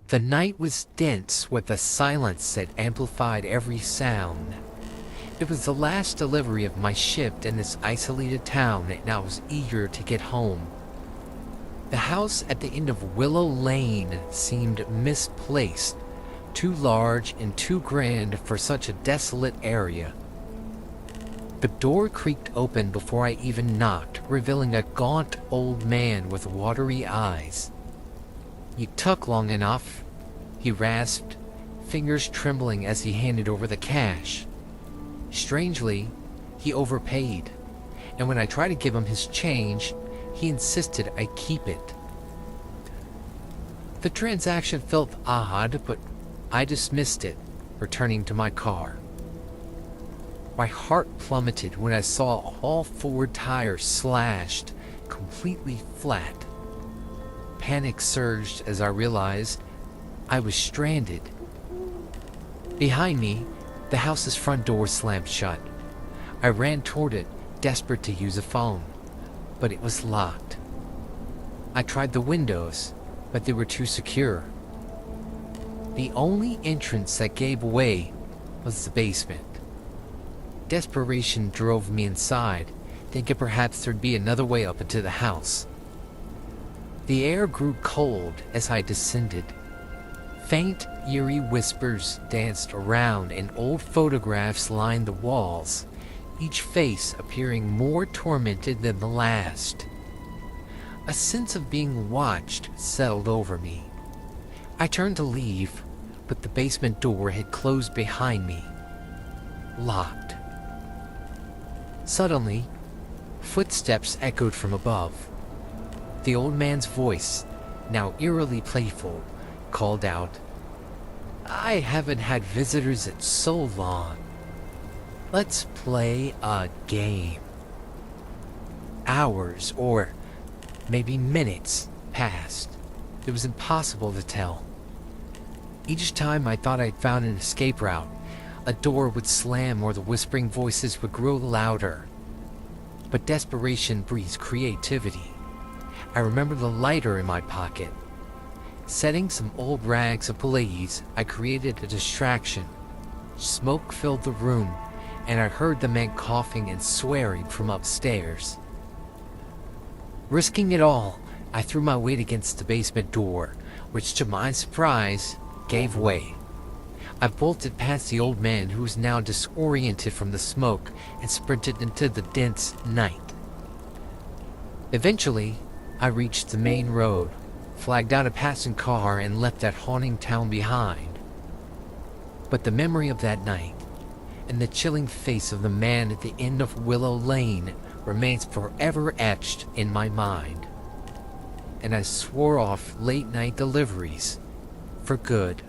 The night was dense with a silence that amplified every sound. It was the last delivery of my shift in this isolated town, and I was eager to get home. The house at the end of Willow Lane seemed misplaced, too large and too grand for such a desolate area. The door creaked open before I even knocked, revealing a gaunt old man with watery eyes. "You took long enough," he rasped, fingers trembling as he handed over the cash. Strangely, he overpaid, and when I tried to give him his change, he insisted I keep it. The transaction felt odd, but I dismissed it, returning to my car. My heart plummeted when I saw all four tires slashed, completely flat. Panic surged as I realized I was stranded. Behind me, the house's front door slammed shut. I ran toward it, desperate to use a phone, but it was locked. I tried the windows, but they were too secure. The only entrance that gave way was the basement. Desperation drove me inside, thinking perhaps there'd be another way up into the house. The air grew cold as I descended. Faint, eerie whispers danced around, and old photographs lined the walls, each face appearing more tormented than the last. A sense of being watched settled over me. I turned to leave, but the basement door had closed behind me, locked. Suddenly, footsteps echoed from above. The old man's voice, now eerily playful, called out, "I haven't had visitors in so long. Let's play a game." Hours, or maybe minutes, passed. It was impossible to tell. Each time I thought I'd found an escape route, a door would slam or the whispering voices would grow louder. But desperation breeds creativity. I remember the lighter in my pocket. Setting some old rags ablaze, I created a distraction. Smoke filled the room, and I heard the man coughing and swearing from upstairs. Risking it all, I threw my weight against the basement door, which to my surprise gave way. I bolted past the old man, who was now disoriented from the smoke, and sprinted into the dense night. Eventually, I reached the main road, flagged out a passing car, and left that haunting town behind. But the memory of that night, and the chilling face of the man at the end of Willow Lane, remains forever etched in my mind. And I swore off late-night deliveries for good.